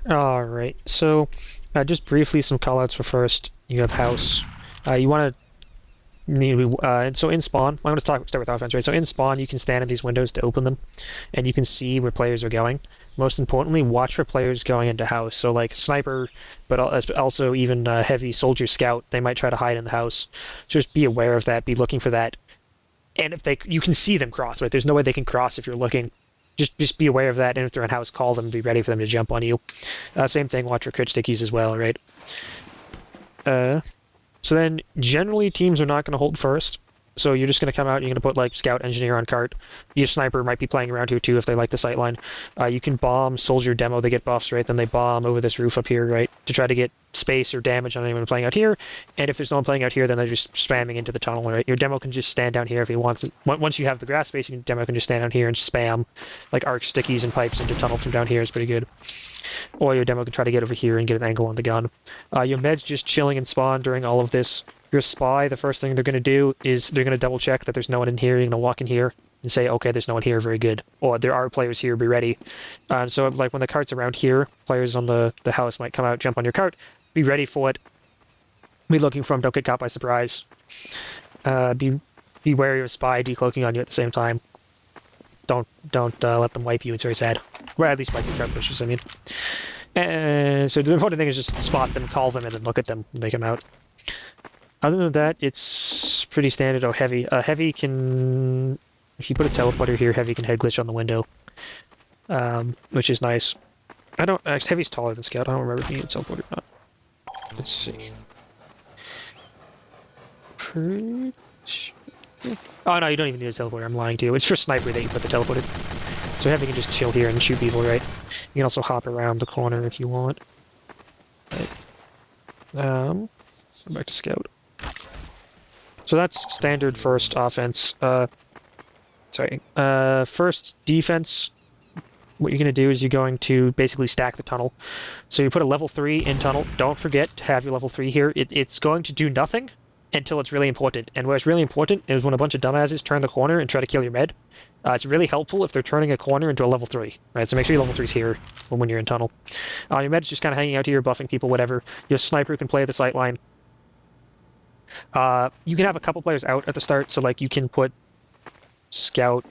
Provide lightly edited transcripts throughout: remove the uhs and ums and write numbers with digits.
All right. So, just briefly, some callouts for first. You have house. You want to and so in spawn, I'm going to start with offense, right? So in spawn, you can stand in these windows to open them, and you can see where players are going. Most importantly, watch for players going into house. So like sniper, but also even heavy soldier scout, they might try to hide in the house. Just be aware of that. Be looking for that. And if you can see them cross, right? There's no way they can cross if you're looking. Just be aware of that. And if they're in house, call them. Be ready for them to jump on you. Same thing. Watch for crit stickies as well, right? Uh, so then generally teams are not going to hold first. So you're just going to come out, you're going to put like scout engineer on cart. Your sniper might be playing around here too if they like the sightline. You can bomb soldier demo, they get buffs, right? Then they bomb over this roof up here, right? To try to get space or damage on anyone playing out here. And if there's no one playing out here, then they're just spamming into the tunnel, right? Your demo can just stand down here if he wants it. Once you have the grass space, your demo can just stand down here and spam like arc stickies and pipes into tunnel from down here. It's pretty good. Or your demo can try to get over here and get an angle on the gun. Your med's just chilling in spawn during all of this. Your spy, the first thing they're going to do is they're going to double check that there's no one in here. You're going to walk in here and say, okay, there's no one here, very good. Or there are players here, be ready. So like when the cart's around here, players on the house might come out, jump on your cart, be ready for it. Be looking for them, don't get caught by surprise. Be wary of spy decloaking on you at the same time. Don't let them wipe you, it's very sad. Well, at least wipe your cart pushes, I mean. And so the important thing is just spot them, call them, and then look at them when they come out. Other than that, it's pretty standard. Oh, heavy. Heavy can... If you put a teleporter here, heavy can head glitch on the window. Which is nice. I don't... Heavy's taller than Scout. I don't remember if you need a teleporter or not. Let's see. Oh, no, you don't even need a teleporter. I'm lying to you. It's for sniper that you put the teleporter. So heavy can just chill here and shoot people, right? You can also hop around the corner if you want. Right. Go back to Scout. So that's standard first offense. First defense, what you're going to do is you're going to basically stack the tunnel. So you put a level 3 in tunnel. Don't forget to have your level 3 here. It's going to do nothing until it's really important. And where it's really important is when a bunch of dumbasses turn the corner and try to kill your med. It's really helpful if they're turning a corner into a level 3. Right? So make sure your level 3's here when you're in tunnel. Your med's just kind of hanging out here, buffing people, whatever. Your sniper can play the sightline. You can have a couple players out at the start, so like you can put scout,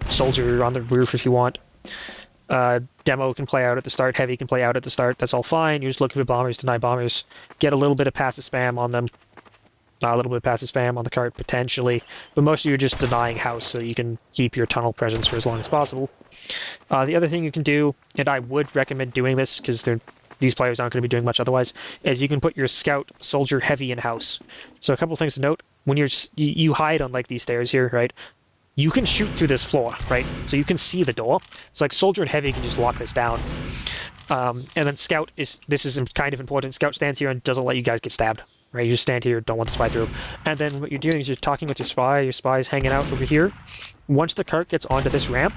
soldier on the roof if you want. Demo can play out at the start, heavy can play out at the start. That's all fine. You're just looking for bombers, deny bombers, get a little bit of passive spam on them. A little bit of passive spam on the cart potentially, but most of you are just denying house so you can keep your tunnel presence for as long as possible. The other thing you can do, and I would recommend doing this because these players aren't going to be doing much otherwise, is you can put your scout soldier heavy in house. So a couple things to note: when you hide on like these stairs here, right? You can shoot through this floor, right? So you can see the door. So like soldier and heavy can just lock this down. And then scout this is kind of important. Scout stands here and doesn't let you guys get stabbed. Right, you just stand here, don't want the spy through. And then what you're doing is you're talking with your spy's hanging out over here. Once the cart gets onto this ramp,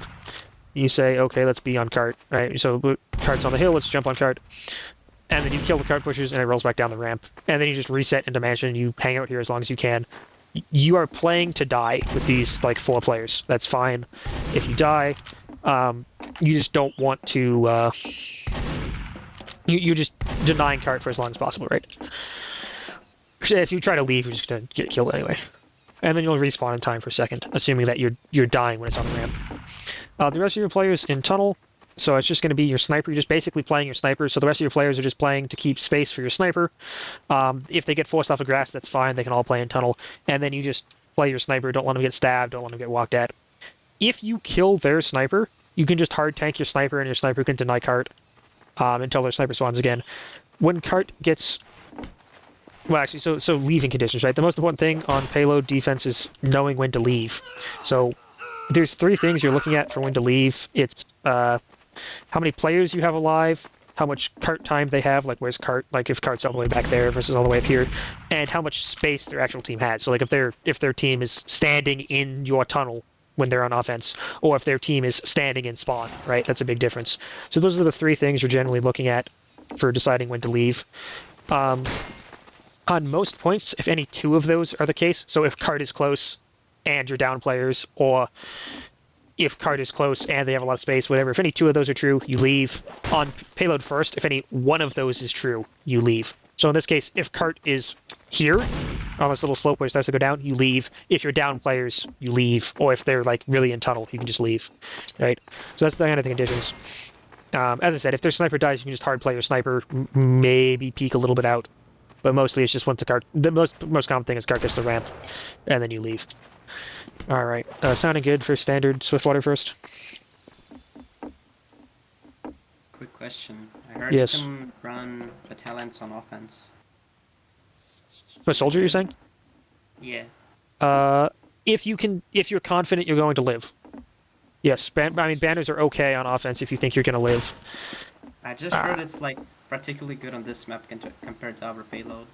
you say, okay, let's be on cart, right? So cart's on the hill, let's jump on cart. And then you kill the cart pushers and it rolls back down the ramp. And then you just reset into mansion, you hang out here as long as you can. You are playing to die with these, like, 4 players. That's fine. If you die, you just don't want to, you're just denying cart for as long as possible, right? If you try to leave, you're just going to get killed anyway. And then you'll respawn in time for a second, assuming that you're dying when it's on the ramp. The rest of your players in tunnel, so it's just going to be your sniper. You're just basically playing your sniper, so the rest of your players are just playing to keep space for your sniper. If they get forced off of grass, that's fine. They can all play in tunnel. And then you just play your sniper. Don't let them get stabbed. Don't let them get walked at. If you kill their sniper, you can just hard tank your sniper, and your sniper can deny cart until their sniper spawns again. When cart gets... Well, actually, so leaving conditions, right? The most important thing on payload defense is knowing when to leave. So there's 3 things you're looking at for when to leave. It's how many players you have alive, how much cart time they have, like where's cart, like if cart's all the way back there versus all the way up here, and how much space their actual team has. So like if their team is standing in your tunnel when they're on offense, or if their team is standing in spawn, right? That's a big difference. So those are the 3 things you're generally looking at for deciding when to leave. On most points, if any 2 of those are the case, so if cart is close and you're down players, or if cart is close and they have a lot of space, whatever. If any two of those are true, you leave. On payload first, if any one of those is true, you leave. So in this case, if cart is here, on this little slope where it starts to go down, you leave. If you're down players, you leave. Or if they're like really in tunnel, you can just leave. Right? So that's the kind of the conditions. As I said, if their sniper dies, you can just hard play your sniper, maybe peek a little bit out. But mostly it's just once the cart... The most common thing is cart gets the ramp, and then you leave. Alright, sounding good for standard Swiftwater first? Quick question. I heard Yes. you can run battalions on offense. A soldier, you're saying? Yeah. If you're confident you're going to live. Yes, I mean, banners are okay on offense if you think you're going to live. I just heard it's like particularly good on this map compared to our payload.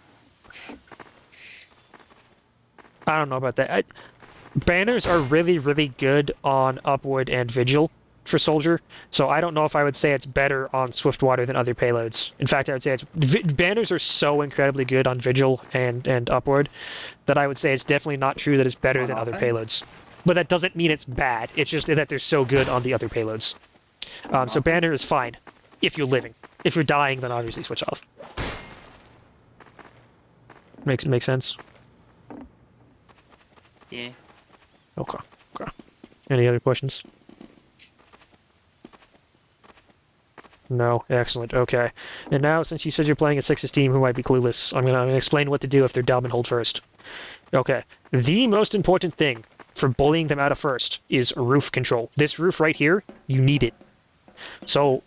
I don't know about that. Banners are really, really good on Upward and Vigil for Soldier, so I don't know if I would say it's better on Swiftwater than other payloads. In fact, I would say banners are so incredibly good on Vigil and Upward that I would say it's definitely not true that it's better On than other offense? payloads. But that doesn't mean it's bad. It's just that they're so good on the other payloads. So banner is fine if you're living. If you're dying, then obviously switch off. Makes sense? Yeah. Okay. Any other questions? No? Excellent. Okay. And now, since you said you're playing a Sixes team who might be clueless, I'm gonna explain what to do if they're dumb and hold first. Okay. The most important thing for bullying them out of first is roof control. This roof right here, you need it. So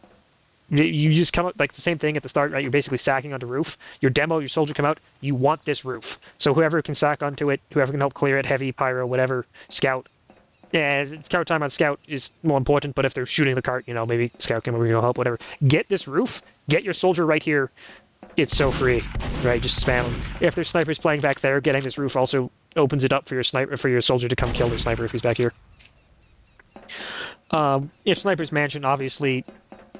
you just come up like the same thing at the start, right? You're basically sacking onto roof. Your demo, your soldier come out, you want this roof. So whoever can sack onto it, whoever can help clear it, heavy, pyro, whatever, scout. Yeah, scout time on scout is more important, but if they're shooting the cart, maybe scout can help, whatever. Get this roof, get your soldier right here. It's so free, right? Just spam them. If there's snipers playing back there, getting this roof also opens it up for your soldier to come kill their sniper if he's back here. If sniper's mansion, obviously,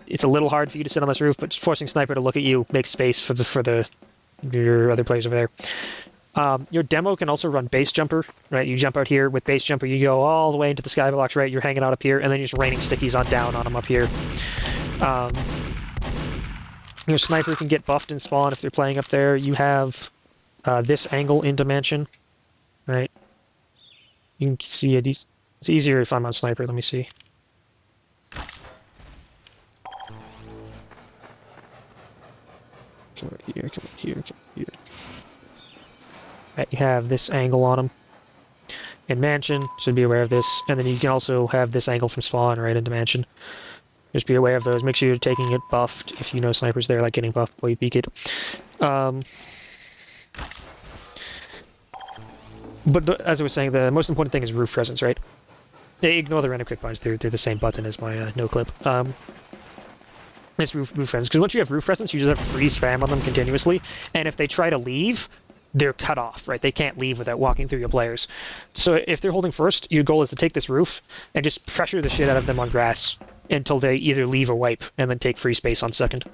it's a little hard for you to sit on this roof, but forcing sniper to look at you makes space for your other players over there. Your demo can also run base jumper, right? You jump out here with base jumper, you go all the way into the skybox, right? You're hanging out up here, and then you're just raining stickies on them up here. Your sniper can get buffed and spawn if they're playing up there. You have this angle into mansion, right? You can see it. It's easier if I'm on sniper. Let me see. Come over here, come over here, come over here. Right, you have this angle on them. In mansion, should be aware of this. And then you can also have this angle from spawn right into mansion. Just be aware of those. Make sure you're taking it buffed if you know snipers there, like getting buffed before you peek it. But as I was saying, the most important thing is roof presence, right? Ignore the random quick binds. They're the same button as my no clip. It's roof presence, because once you have roof presence, you just have free spam on them continuously, and if they try to leave, they're cut off, right? They can't leave without walking through your players. So if they're holding first, your goal is to take this roof and just pressure the shit out of them on grass until they either leave or wipe, and then take free space on second.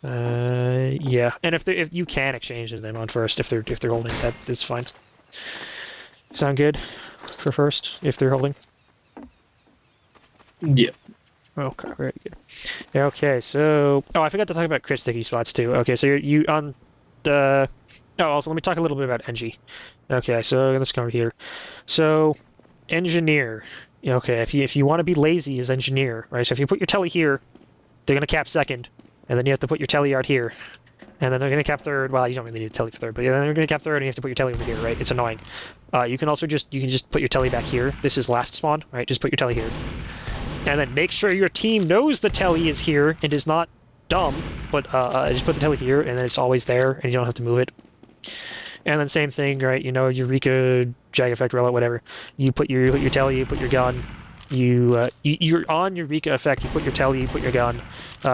Yeah, and if you can exchange them on first, if they're holding, that is fine. Sound good for first if they're holding? Yeah. Okay, very good. Okay, so I forgot to talk about crit sticky spots too. Okay, so you on the also let me talk a little bit about NG. Okay, so let's come over here. So engineer. Okay, if you want to be lazy as engineer, right? So if you put your telly here, they're gonna cap second, and then you have to put your telly out here, and then they're gonna cap third. Well, you don't really need a telly for third, but then they're gonna cap third, and you have to put your telly over here, right? It's annoying. You can just put your telly back here. This is last spawn, right? Just put your telly here. And then make sure your team knows the telly is here and is not dumb, but just put the telly here and then it's always there and you don't have to move it. And then same thing, right? Eureka, Jag Effect, Relic, whatever. You put your telly, you put your gun. You're on Eureka Effect, you put your telly, you put your gun.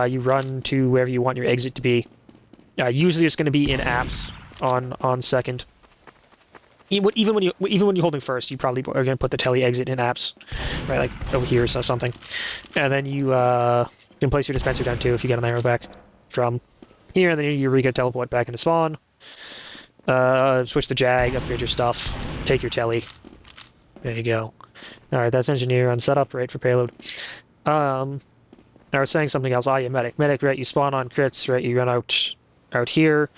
You run to wherever you want your exit to be. Usually it's going to be in apps on second. Even when you're holding first, you probably are going to put the telly exit in apps, right? Like over here or something. And then you can place your dispenser down too if you get an arrow back from here. And then you Eureka teleport back into spawn. Switch the Jag, upgrade your stuff, take your telly. There you go. All right, that's engineer on setup, right, for payload. I was saying something else. Ah, yeah, medic. Medic, right, you spawn on crits, right, you run out here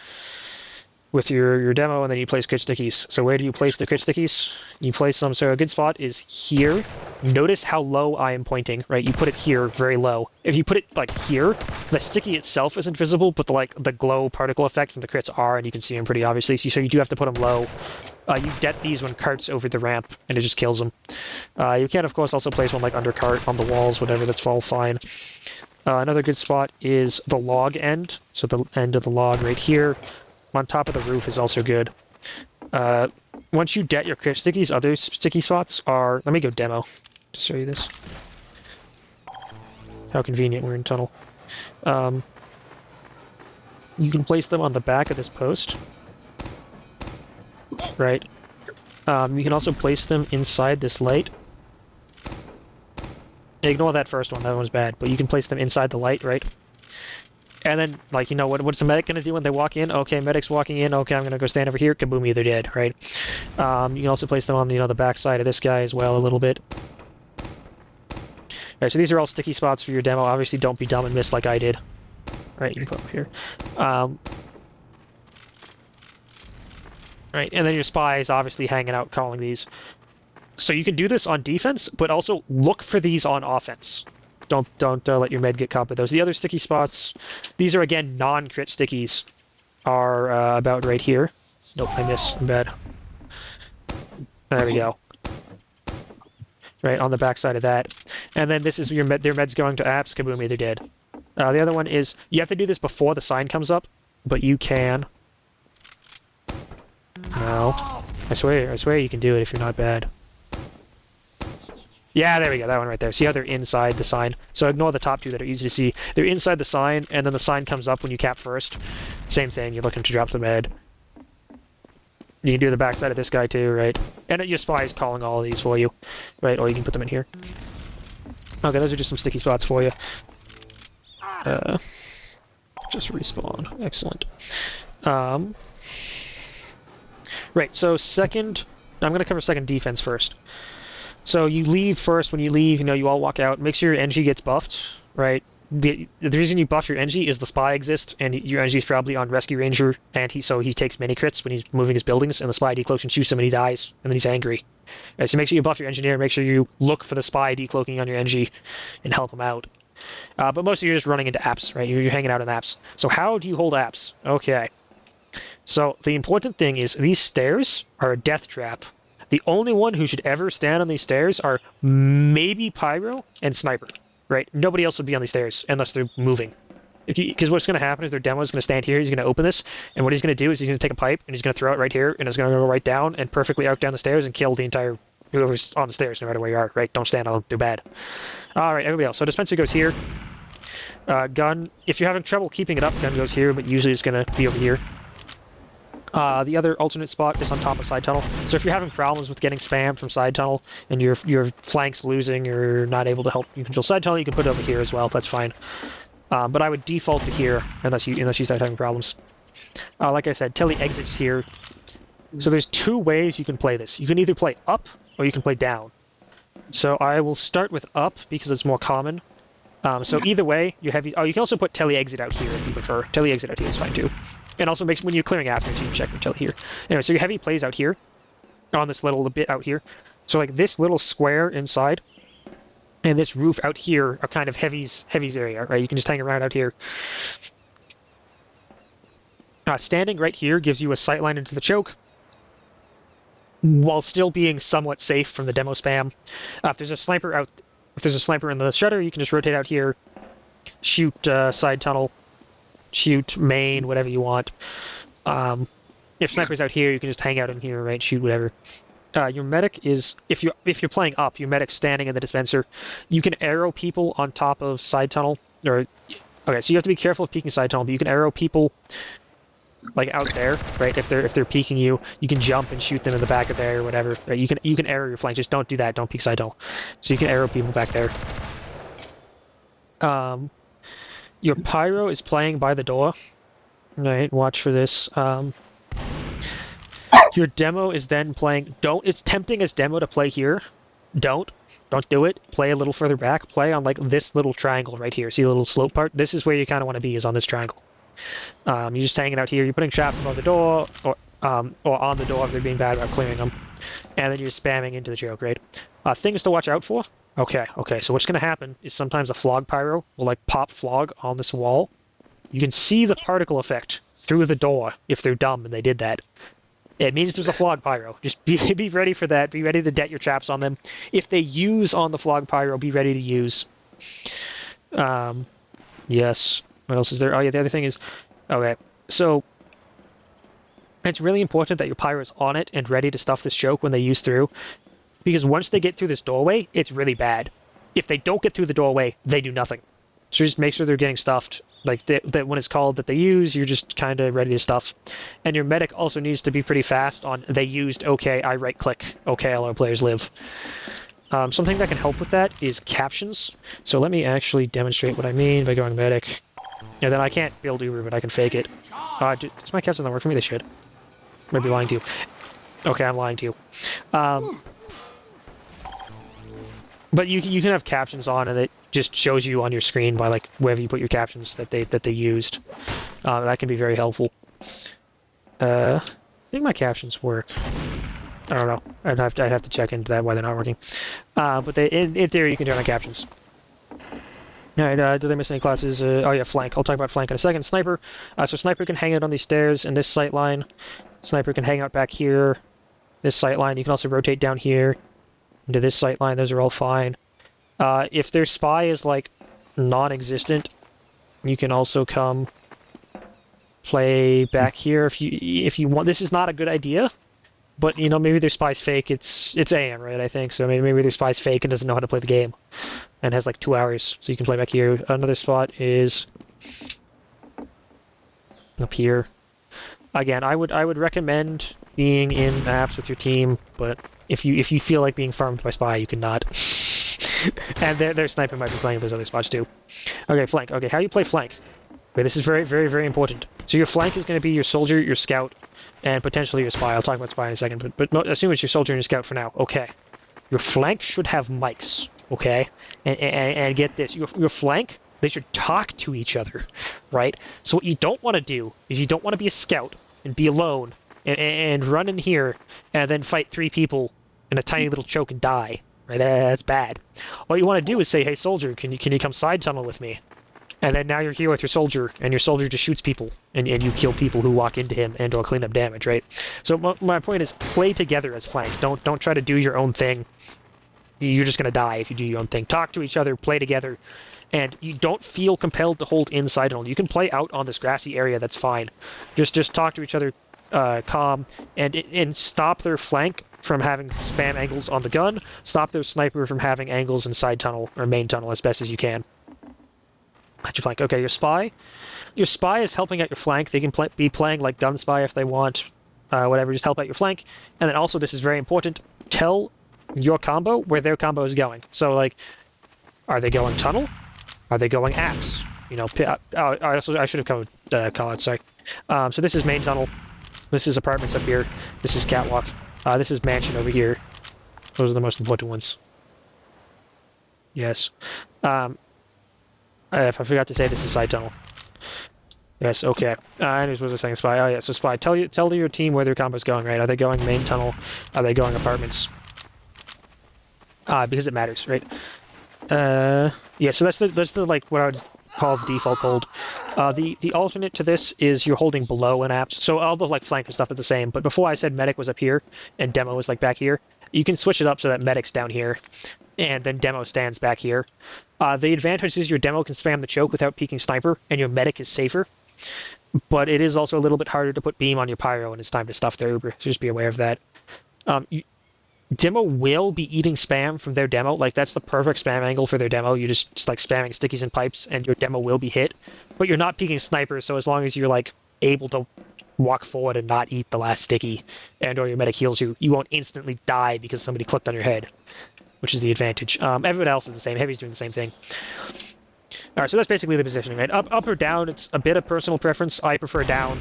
with your demo, and then you place crit stickies. So where do you place the crit stickies? You place them, so a good spot is here. Notice how low I am pointing, right? You put it here, very low. If you put it, like, here, the sticky itself isn't visible, but, the glow particle effect from the crits are, and you can see them pretty obviously, so you do have to put them low. You get these when carts over the ramp, and it just kills them. You can, of course, also place one, like, under cart, on the walls, whatever, that's all fine. Another good spot is the log end, so the end of the log right here. On top of the roof is also good. Once you get your crit stickies, other sticky spots are... Let me go demo to show you this. How convenient, we're in tunnel. You can place them on the back of this post. Right. You can also place them inside this light. Ignore that first one, that one was bad, but you can place them inside the light, right? And then, like, what's the medic going to do when they walk in? Okay, medic's walking in. Okay, I'm going to go stand over here. Kaboom, they're dead, right? You can also place them on, the back side of this guy as well a little bit. Alright, so these are all sticky spots for your demo. Obviously, don't be dumb and miss like I did. Right, you can put them here. Right, and then your spy is obviously hanging out calling these. So you can do this on defense, but also look for these on offense. Don't let your med get caught by those. The other sticky spots, these are again non-crit stickies, are about right here. Nope, I missed. I'm bad. There we go. Right on the back side of that, and then this is their med's going to apps. Kaboom, they're dead. The other one is you have to do this before the sign comes up, but you can. No, I swear you can do it if you're not bad. Yeah, there we go, that one right there. See how they're inside the sign? So ignore the top two that are easy to see. They're inside the sign, and then the sign comes up when you cap first. Same thing, you're looking to drop the med. You can do the backside of this guy too, right? And your spy is calling all of these for you, right? Or you can put them in here. Okay, those are just some sticky spots for you. Just respawn. Excellent. Right, so second... I'm going to cover second defense first. So you leave first. When you leave, you all walk out. Make sure your NG gets buffed, right? The reason you buff your NG is the spy exists, and your NG is probably on Rescue Ranger, and he takes many crits when he's moving his buildings, and the spy decloaks and shoots him and he dies, and then he's angry. Right, so make sure you buff your engineer, make sure you look for the spy decloaking on your NG, and help him out. But mostly you're just running into apps, right? You're hanging out in apps. So how do you hold apps? Okay. So the important thing is these stairs are a death trap. The only one who should ever stand on these stairs are maybe Pyro and Sniper, right? Nobody else would be on these stairs unless they're moving. Because what's going to happen is their demo is going to stand here, he's going to open this, and what he's going to do is he's going to take a pipe, and he's going to throw it right here, and it's going to go right down, and perfectly out down the stairs, and kill the entire, whoever's on the stairs, no matter where you are, right? Don't stand on them, they're bad. Alright, everybody else. So dispenser goes here. Gun, if you're having trouble keeping it up, gun goes here, but usually it's going to be over here. The other alternate spot is on top of side tunnel. So if you're having problems with getting spammed from side tunnel and your flank's losing or not able to help you control side tunnel, you can put it over here as well. That's fine. But I would default to here unless you start having problems. Like I said, tele exits here. So there's two ways you can play this. You can either play up or you can play down. So I will start with up because it's more common. So either way, you have... Oh, you can also put tele exit out here if you prefer. Tele exit out here is fine too. And also when you're clearing after, so you can check your tele here. Anyway, so your heavy plays out here, on this little bit out here. So like this little square inside, and this roof out here are kind of heavy's area, right? You can just hang around out here. Standing right here gives you a sightline into the choke, while still being somewhat safe from the demo spam. If there's a sniper in the shutter, you can just rotate out here, shoot side tunnel, shoot main, whatever you want. If sniper's out here, you can just hang out in here, right? Shoot whatever. Your medic is, if you're playing up, your medic's standing in the dispenser. You can arrow people on top of side tunnel, okay, so you have to be careful of peeking side tunnel, but you can arrow people like out there, right? If they're peeking you, you can jump and shoot them in the back of there or whatever. Right? You can arrow your flank. Just don't do that. Don't peek side tunnel. So you can arrow people back there. Your pyro is playing by the door. Right, watch for this. Your demo is then playing... It's tempting as demo to play here, Don't. Don't do it. Play a little further back. Play on like this little triangle right here. See the little slope part? This is where you kind of want to be, is on this triangle. You're just hanging out here. You're putting traps above the door, or on the door if they're being bad about clearing them. And then you're spamming into the choke, right? Things to watch out for. Okay. So what's going to happen is sometimes a flog pyro will like pop flog on this wall. You can see the particle effect through the door if they're dumb and they did that. It means there's a flog pyro. Just be ready for that. Be ready to det your traps on them. If they use on the flog pyro, be ready to use. Yes. What else is there? Oh yeah, the other thing is, okay, so it's really important that your pyro is on it and ready to stuff this choke when they use through, because once they get through this doorway, it's really bad. If they don't get through the doorway, they do nothing. So just make sure they're getting stuffed. Like that when it's called that they use, you're just kind of ready to stuff. And your medic also needs to be pretty fast on they used, okay, I right click, okay, all our players live. Something that can help with that is captions. So let me actually demonstrate what I mean by going medic. And then I can't build Uber, but I can fake it. Does my captions not work for me? They should. Might be lying to you. Okay, I'm lying to you. But you can have captions on, and it just shows you on your screen by like wherever you put your captions that they used. That can be very helpful. I think my captions work. I don't know. I'd have to check into that why they're not working. But in theory you can turn on captions. All right. Did I miss any classes? Oh yeah, flank. I'll talk about flank in a second. Sniper. So sniper can hang out on these stairs in this sight line. Sniper can hang out back here. This sight line. You can also rotate down here into this sight line. Those are all fine. If their spy is like non-existent, you can also come play back here if you want. This is not a good idea, but you know, maybe their spy's fake. It's AM, right? I think so. Maybe their spy's fake and doesn't know how to play the game, and has like 2 hours, so you can play back here. Another spot is up here. Again, I would recommend being in maps with your team, but if you feel like being farmed by spy, you cannot. And their sniper might be playing those other spots too. Okay, flank. Okay, how you play flank? Okay, this is very, very, very important. So your flank is going to be your soldier, your scout, and potentially your spy. I'll talk about spy in a second, but assume it's your soldier and your scout for now. Okay. Your flank should have mics, okay? And get this, your flank, they should talk to each other, right? So what you don't want to do is you don't want to be a scout and be alone and run in here and then fight 3 people in a tiny little choke and die. Right? That's bad. All you want to do is say, hey soldier, can you come side tunnel with me? And then now you're here with your soldier, and your soldier just shoots people, and you kill people who walk into him and or clean up damage, right? So my point is, play together as flank. Don't try to do your own thing. You're just gonna die if you do your own thing. Talk to each other, play together, and you don't feel compelled to hold inside tunnel. You can play out on this grassy area. That's fine. Just talk to each other, calm, and stop their flank from having spam angles on the gun. Stop their sniper from having angles in side tunnel or main tunnel as best as you can. At your flank. Okay, your spy. Your spy is helping out your flank. They can be playing like gun spy if they want. Whatever, just help out your flank. And then also, this is very important, tell your combo where their combo is going. So, like, are they going tunnel? Are they going apps? You know, I should have covered call out, sorry. So this is main tunnel. This is apartments up here. This is catwalk. This is mansion over here. Those are the most important ones. Yes. If I forgot to say, this is side tunnel. Yes, okay. Anyways, what was I saying? Spy. Oh yeah, so spy. Tell your team where their combo's going, right? Are they going main tunnel? Are they going apartments? Because it matters, right? Yeah, so that's the like what I would call the default hold. The alternate to this is you're holding below an apps. So all the like flank and stuff is the same. But before I said medic was up here and demo was like back here, you can switch it up so that medic's down here, and then demo stands back here. The advantage is your demo can spam the choke without peeking sniper, and your medic is safer. But it is also a little bit harder to put beam on your pyro when it's time to stuff their Uber. So just be aware of that. Demo will be eating spam from their demo. Like, that's the perfect spam angle for their demo. You're just like spamming stickies and pipes, and your demo will be hit. But you're not peeking sniper, so as long as you're like able to walk forward and not eat the last sticky, and or your medic heals you, you won't instantly die because somebody clicked on your head, which is the advantage. Everyone else is the same. Heavy's doing the same thing. All right, so that's basically the positioning, right? Up or down, it's a bit of personal preference. I prefer down,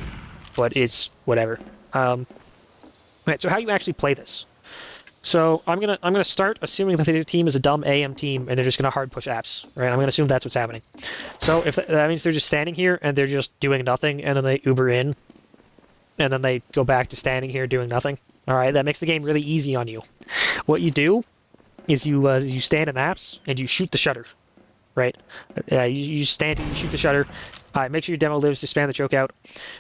but it's whatever. Right, so how you actually play this. So I'm gonna start assuming that the team is a dumb AM team and they're just gonna hard push apps, right? I'm gonna assume that's what's happening. So if that means they're just standing here and they're just doing nothing, and then they Uber in, and then they go back to standing here doing nothing. All right, that makes the game really easy on you. What you do is you stand in apps and you shoot the shutter, right? You stand and you shoot the shutter. Make sure your demo lives to span the choke out.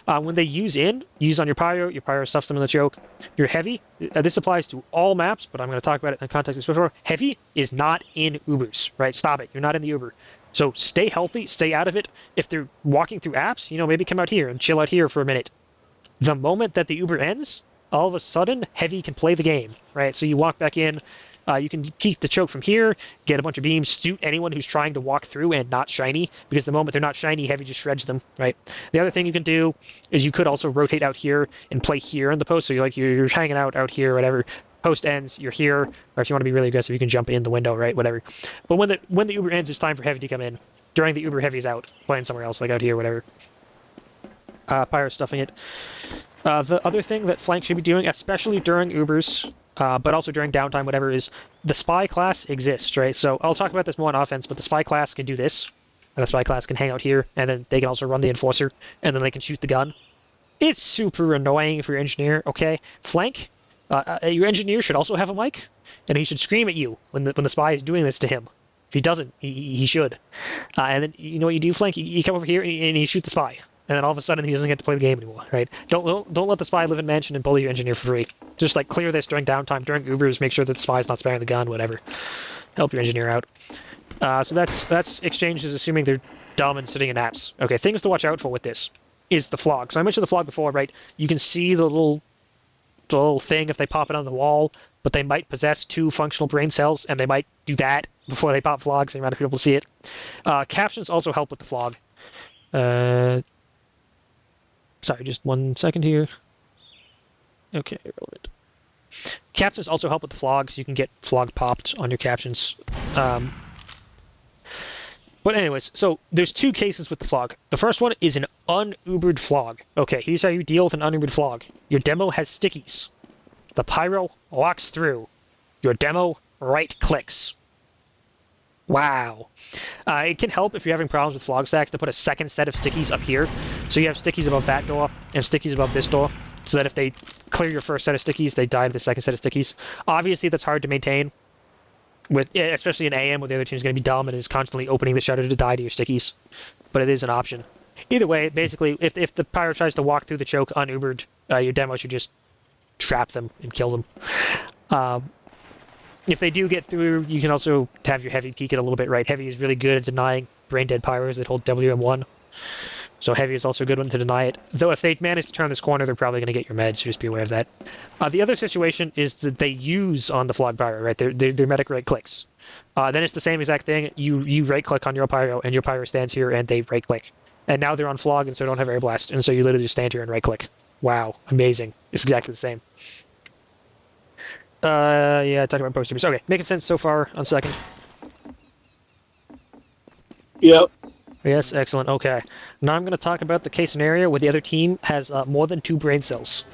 When they use on your pyro stuffs them in the choke. Your heavy, this applies to all maps, but I'm going to talk about it in the context of Swiftwater. Heavy is not in Ubers, right? Stop it. You're not in the Uber. So stay healthy, stay out of it. If they're walking through apps, maybe come out here and chill out here for a minute. The moment that the Uber ends, all of a sudden, heavy can play the game, right? So you walk back in. You can keep the choke from here, get a bunch of beams, shoot anyone who's trying to walk through and not shiny, because the moment they're not shiny, heavy just shreds them, right? The other thing you can do is you could also rotate out here and play here in the post, so you're hanging out here, whatever. Post ends, you're here, or if you want to be really aggressive, you can jump in the window, right? Whatever. But when the Uber ends, it's time for heavy to come in. During the Uber, heavy's out, playing somewhere else, like out here, whatever. Pyro stuffing it. The other thing that flank should be doing, especially during Ubers, but also during downtime, whatever, is the spy class exists, right? So I'll talk about this more on offense, but the spy class can do this, and the spy class can hang out here, and then they can also run the enforcer, and then they can shoot the gun. It's super annoying for your engineer, okay? Flank, your engineer should also have a mic, and he should scream at you when the spy is doing this to him. If he doesn't, he should. And then, you know what you do, Flank? You come over here, and you shoot the spy. And then all of a sudden he doesn't get to play the game anymore, right? Don't let the spy live in mansion and bully your engineer for free. Just like clear this during downtime, during Ubers, make sure that the spy's not sparing the gun, whatever. Help your engineer out. So that's exchanges assuming they're dumb and sitting in apps. Okay, things to watch out for with this is the flog. So I mentioned the flog before, right? You can see the little thing if they pop it on the wall, but they might possess 2 functional brain cells, and they might do that before they pop flogs, so you might not be able to see it. Captions also help with the flog. Sorry, just 1 second here. Okay, relevant. Captions also help with the flog, so you can get flog popped on your captions. But anyways, so there's 2 cases with the flog. The first one is an unubered flog. Okay, here's how you deal with an unubered flog. Your demo has stickies. The pyro walks through. Your demo right-clicks. Wow. It can help if you're having problems with flog stacks to put a second set of stickies up here. So you have stickies above that door and stickies above this door, so that if they clear your first set of stickies, they die to the second set of stickies. Obviously, that's hard to maintain, especially in AM where the other team's going to be dumb and is constantly opening the shutter to die to your stickies. But it is an option. Either way, basically, if the pyro tries to walk through the choke unubered, your demo should just trap them and kill them. If they do get through, you can also have your heavy peek it a little bit, right? Heavy is really good at denying brain-dead pyros that hold WM1. So heavy is also a good one to deny it. Though if they manage to turn this corner, they're probably going to get your meds, so just be aware of that. The other situation is that they use on the flog pyro, right? Their medic right-clicks. Then it's the same exact thing. You right-click on your pyro, and your pyro stands here, and they right-click. And now they're on flog, and so don't have air blast, and so you literally just stand here and right-click. Wow, amazing. It's exactly the same. Yeah, talking about post-Ubers. Okay, making sense so far on second. Yep. Yes, excellent. Okay. Now I'm going to talk about the case scenario where the other team has more than 2 brain cells.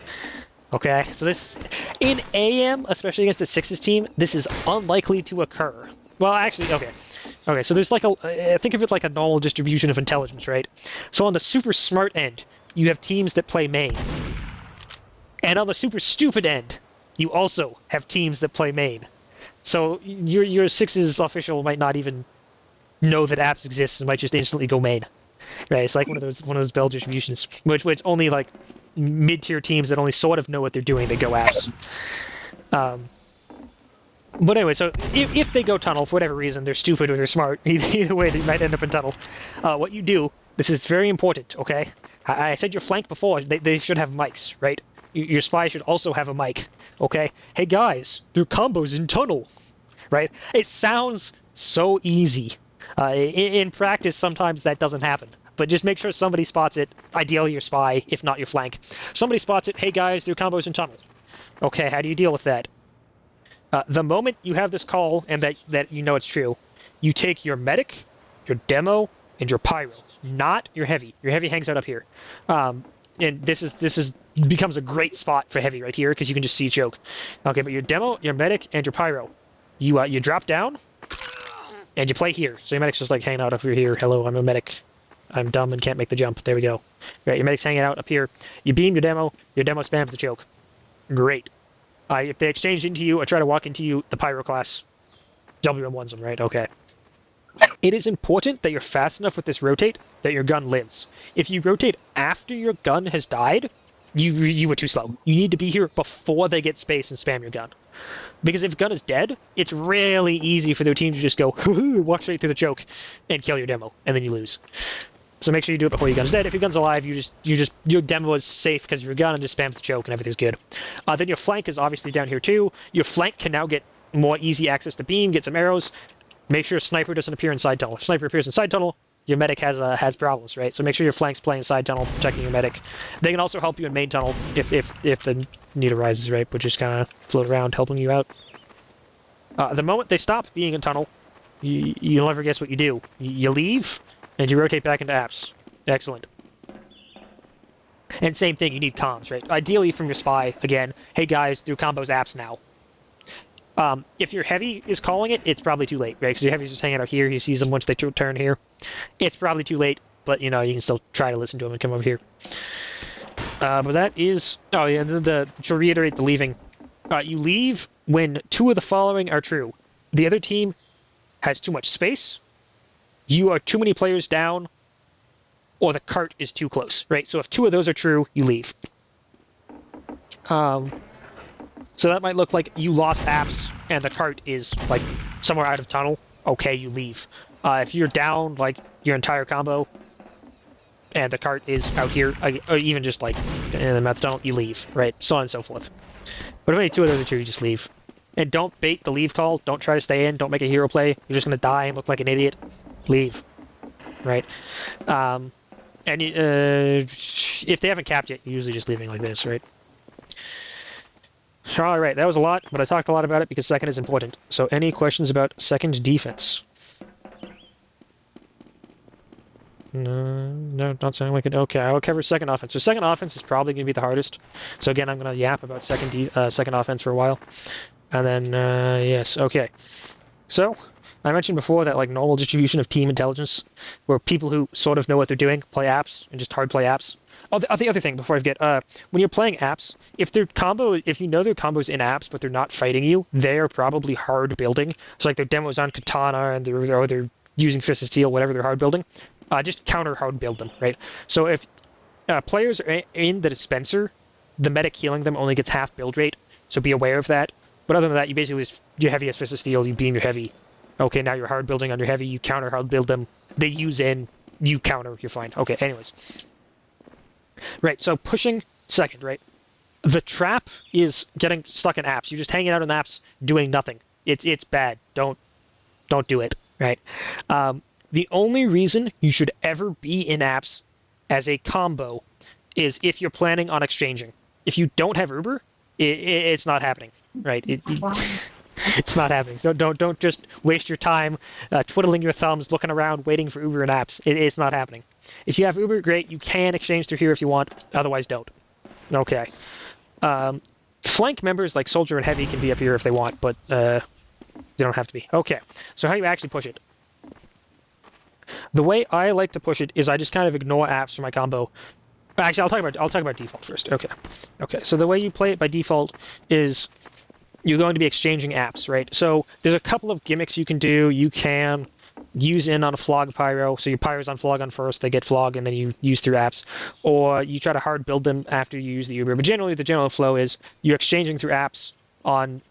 Okay, so this, in AM, especially against the Sixes team, this is unlikely to occur. Well, actually, okay. Okay, so there's like think of it like a normal distribution of intelligence, right? So on the super smart end, you have teams that play main. And on the super stupid end, you also have teams that play main. So your Sixes official might not even know that apps exist and might just instantly go main. Right? It's like one of those bell distributions, which it's only like mid-tier teams that only sort of know what they're doing that go apps. But anyway, so if they go tunnel for whatever reason, they're stupid or they're smart. Either way, they might end up in tunnel. What you do, this is very important, okay? I said your flank before. They should have mics, right? Your spy should also have a mic, okay? Hey guys, their combos in tunnel, right? It sounds so easy. In practice, sometimes that doesn't happen. But just make sure somebody spots it, ideally your spy, if not your flank. Somebody spots it, hey guys, their combos in tunnel. Okay, how do you deal with that? The moment you have this call and that you know it's true, you take your medic, your demo, and your pyro, not your heavy. Your heavy hangs out up here. And this is becomes a great spot for heavy right here because you can just see choke. Okay, but your demo, your medic, and your pyro, you drop down and you play here. So your medic's just like hanging out over here. Hello, I'm a medic. I'm dumb and can't make the jump. There we go. Right, your medic's hanging out up here. You beam your demo spams the choke. Great. If they exchange into you or try to walk into you, the pyro class WM1s them, right? Okay. It is important that you're fast enough with this rotate that your gun lives. If you rotate after your gun has died, you were too slow. You need to be here before they get space and spam your gun. Because if the gun is dead, it's really easy for their team to just go walk straight through the choke and kill your demo, and then you lose. So make sure you do it before your gun's dead. If your gun's alive, your demo is safe because of your gun and just spams the choke and everything's good. Then your flank is obviously down here too. Your flank can now get more easy access to beam, get some arrows. Make sure sniper doesn't appear in side tunnel. If sniper appears in side tunnel, your medic has problems, right? So make sure your flank's playing side tunnel, protecting your medic. They can also help you in main tunnel if the need arises, right? But just kind of float around, helping you out. The moment they stop being in tunnel, you'll never guess what you do. You leave, and you rotate back into apps. Excellent. And same thing, you need comms, right? Ideally from your spy, again, hey guys, do combos apps now. If your heavy is calling it, it's probably too late, right? Because your heavy's just hanging out here. He sees them once they turn here. It's probably too late, but you can still try to listen to him and come over here. But that is... Oh, yeah, to reiterate the leaving. You leave when two of the following are true. The other team has too much space, you are too many players down, or the cart is too close, right? So if two of those are true, you leave. So that might look like you lost apps and the cart is like somewhere out of tunnel. Okay, you leave. If you're down like your entire combo and the cart is out here, or even just like in the mouth tunnel, you leave, right? So on and so forth. But if any two of those are true, you just leave. And don't bait the leave call. Don't try to stay in. Don't make a hero play. You're just going to die and look like an idiot. Leave. Right? And if they haven't capped yet, you're usually just leaving like this, right? All right, that was a lot, but I talked a lot about it because second is important. So any questions about second defense? No, not sounding like it. Okay, I'll cover second offense. So second offense is probably going to be the hardest. So again, I'm going to yap about second offense for a while. And then, yes, okay. So, I mentioned before that like normal distribution of team intelligence, where people who sort of know what they're doing play apps and just hard play apps. Oh, the other thing before I forget, when you're playing apps, if you know their combos in apps but they're not fighting you, they're probably hard building. So like their demos on Katana and they're using Fist of Steel, whatever they're hard building, just counter hard build them, right? So if players are in the dispenser, the medic healing them only gets half build rate, so be aware of that. But other than that, you basically just, your heavy has Fist of Steel, you beam your heavy. Okay, now you're hard building on your heavy, you counter hard build them. They use in, you counter, you're fine. Okay, anyways. Right, so pushing second, right? The trap is getting stuck in apps. You're just hanging out in apps, doing nothing. It's bad. Don't do it, right? The only reason you should ever be in apps as a combo is if you're planning on exchanging. If you don't have Uber, it's not happening, right? It's not happening. So don't just waste your time twiddling your thumbs, looking around, waiting for Uber and apps. It's not happening. If you have Uber, great. You can exchange through here if you want. Otherwise, don't. Okay. Flank members like Soldier and Heavy can be up here if they want, but they don't have to be. Okay. So how you actually push it? The way I like to push it is I just kind of ignore apps for my combo. Actually, I'll talk about default first. Okay. So the way you play it by default is you're going to be exchanging apps, right? So there's a couple of gimmicks you can do. You can use in on a flog pyro, so your pyro's on flog on first, they get flog, and then you use through apps. Or you try to hard build them after you use the Uber. But generally, the general flow is you're exchanging through apps on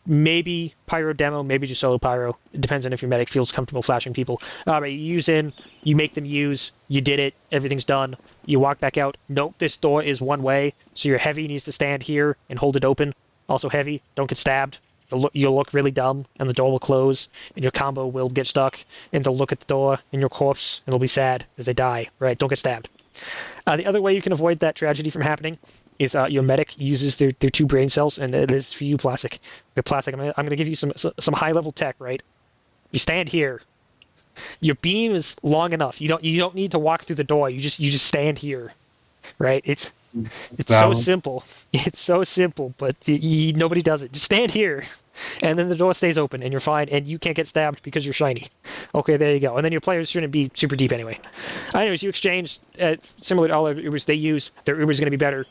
maybe pyro demo, maybe just solo pyro. It depends on if your medic feels comfortable flashing people. But you use in, you make them use, you did it, everything's done. You walk back out. Note this door is one way, so your heavy needs to stand here and hold it open. Also heavy, don't get stabbed. You'll look really dumb, and the door will close, and your combo will get stuck, and they'll look at the door, and your corpse, and they'll be sad as they die, right? Don't get stabbed. The other way you can avoid that tragedy from happening is your medic uses their 2 brain cells, and it is for you, Plastic. Plastic, I'm gonna give you some high-level tech, right? You stand here. Your beam is long enough. You don't need to walk through the door. You just stand here, right? It's so Valid. simple. It's so simple, but nobody does it. Just stand here, and then the door stays open, and you're fine, and you can't get stabbed because you're shiny. Okay, there you go. And then your players shouldn't be super deep anyway. Anyways, you exchange similar to all other Ubers. They use their Uber's going to be better.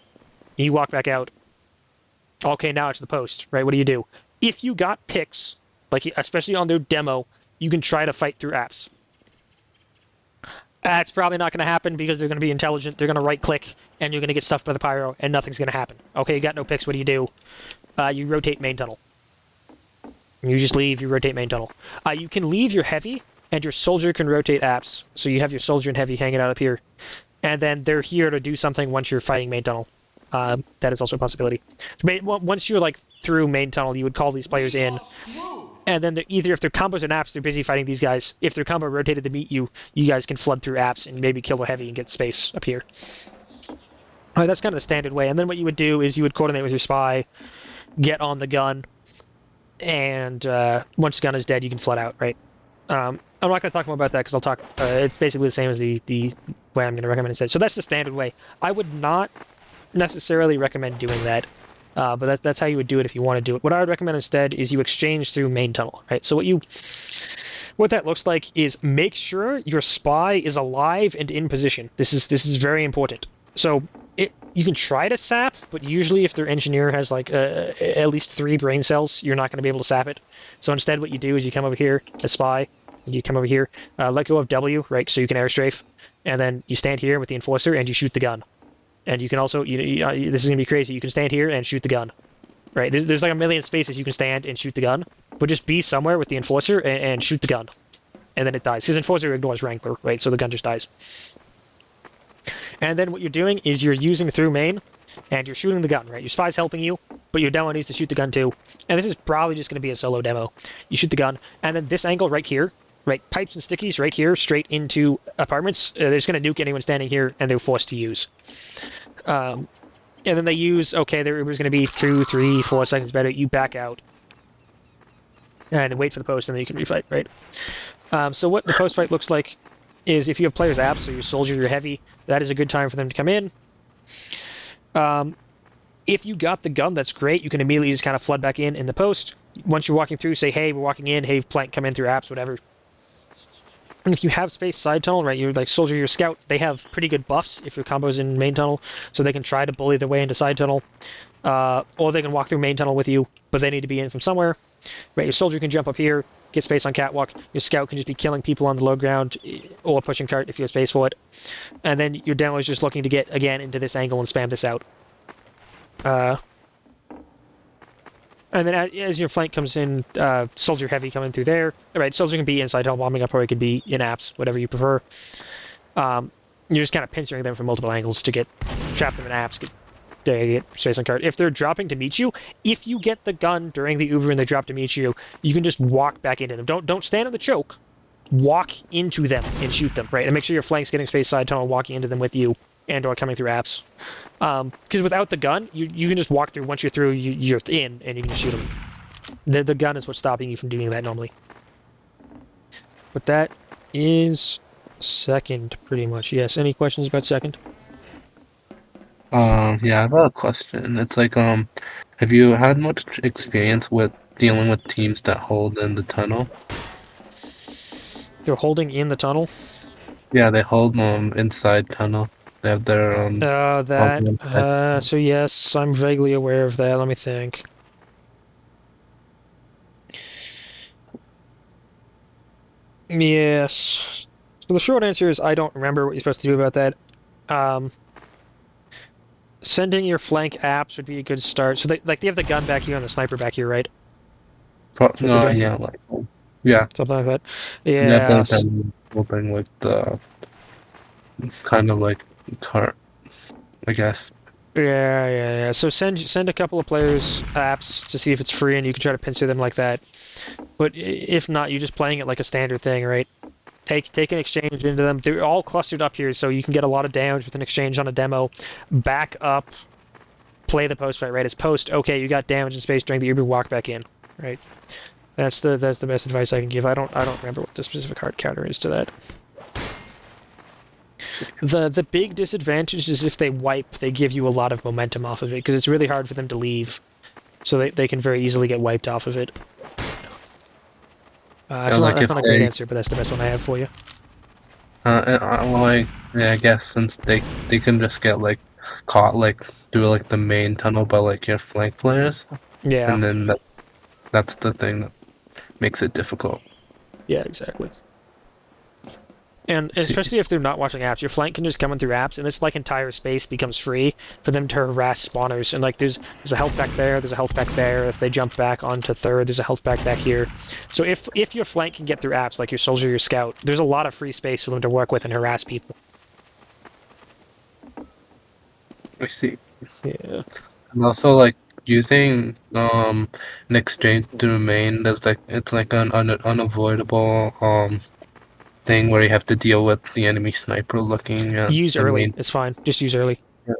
You walk back out. Okay, now it's the post, right? What do? If you got picks, like especially on their demo, you can try to fight through apps. That's probably not going to happen because they're going to be intelligent. They're going to right click and you're going to get stuffed by the pyro and nothing's going to happen. Okay, you got no picks. What do? You rotate main tunnel. You just leave. You rotate main tunnel. You can leave your heavy and your soldier can rotate apps. So you have your soldier and heavy hanging out up here. And then they're here to do something once you're fighting main tunnel. That is also a possibility. Once you're like through main tunnel, you would call these players in. And then either if they're combos and apps, they're busy fighting these guys. If their combo rotated to meet you, you guys can flood through apps and maybe kill the heavy and get space up here. That's kind of the standard way. And then what you would do is you would coordinate with your spy, get on the gun, and once the gun is dead, you can flood out, right? I'm not going to talk more about that because I'll talk. It's basically the same as the way I'm going to recommend instead. So that's the standard way. I would not necessarily recommend doing that. But that's how you would do it if you want to do it. What I would recommend instead is you exchange through main tunnel, right? So what that looks like is make sure your spy is alive and in position. This is very important. So you can try to sap, but usually if their engineer has like at least 3 brain cells, you're not going to be able to sap it. So instead what you do is you come over here, a spy, you come over here, let go of W, right? So you can airstrafe, and then you stand here with the enforcer and you shoot the gun. And you can also, this is going to be crazy, you can stand here and shoot the gun. Right? There's like a million spaces you can stand and shoot the gun, but just be somewhere with the enforcer and shoot the gun. And then it dies. Because enforcer ignores Wrangler, right? So the gun just dies. And then what you're doing is you're using through main, and you're shooting the gun, right? Your spy's helping you, but your demo needs to shoot the gun too. And this is probably just going to be a solo demo. You shoot the gun, and then this angle right here, right, pipes and stickies right here, straight into apartments. They're just going to nuke anyone standing here, and they're forced to use. And then they use, okay, their Uber's going to be 2, 3, 4 seconds better. You back out and wait for the post, and then you can refight, right? So what the post fight looks like is if you have players' apps, so your soldier, your heavy, that is a good time for them to come in. If you got the gun, that's great. You can immediately just kind of flood back in the post. Once you're walking through, say, hey, we're walking in, hey, plank, come in through apps, whatever. And if you have space side tunnel, right, you're like soldier, your scout, they have pretty good buffs if your combo's in main tunnel, so they can try to bully their way into side tunnel, or they can walk through main tunnel with you, but they need to be in from somewhere. Right, your soldier can jump up here, get space on catwalk. Your scout can just be killing people on the low ground or pushing cart if you have space for it. And then your demo is just looking to get again into this angle and spam this out. And then as your flank comes in, soldier heavy coming through there. All right, soldier can be inside tunnel bombing up, or it could be in apps, whatever you prefer. You're just kind of pinching them from multiple angles to trap them in apps, get space on cart. If they're dropping to meet you, if you get the gun during the Uber and they drop to meet you, you can just walk back into them. Don't stand on the choke. Walk into them and shoot them, right? And make sure your flank's getting space side tunnel, walking into them with you, and or coming through apps. Because without the gun, you can just walk through. Once you're through, you're in, and you can just shoot them. The gun is what's stopping you from doing that normally. But that is second, pretty much. Yes. Any questions about second? Yeah, I have a question. It's like, have you had much experience with dealing with teams that hold in the tunnel? They're holding in the tunnel. Yeah, they hold inside tunnel. They have their So yes, I'm vaguely aware of that. Let me think. Yes. So the short answer is I don't remember what you're supposed to do about that. Sending your flank apps would be a good start. So they have the gun back here and the sniper back here, right? yeah, yeah, Something like that. yeah. Yeah. They're hoping with the kind of like cart, I guess. Yeah. So send a couple of players apps to see if it's free, and you can try to pincer them like that. But if not, you're just playing it like a standard thing, right? Take an exchange into them. They're all clustered up here, so you can get a lot of damage with an exchange on a demo. Back up, play the post fight, right? It's post, okay, you got damage in space during the Uber, walk back in, right? That's the best advice I can give. I don't remember what the specific hard counter is to that. The big disadvantage is if they wipe, they give you a lot of momentum off of it because it's really hard for them to leave, so they can very easily get wiped off of it. Yeah, like That's if not a great answer, but that's the best one I have for you. yeah, I guess since they can just get like caught like through like the main tunnel by like your flank players, Yeah, and then that's the thing that makes it difficult. yeah, exactly. And See, especially if they're not watching apps, your flank can just come in through apps, and it's like entire space becomes free for them to harass spawners. And like there's a health back there, there's a health back there. If they jump back onto third, there's a health back here. So if your flank can get through apps, like your soldier, your scout, there's a lot of free space for them to work with and harass people. I see. Yeah. And also like using an exchange through main, there's like it's like an unavoidable thing where you have to deal with the enemy sniper looking at Use the early. main. It's fine. Just use early. Yeah.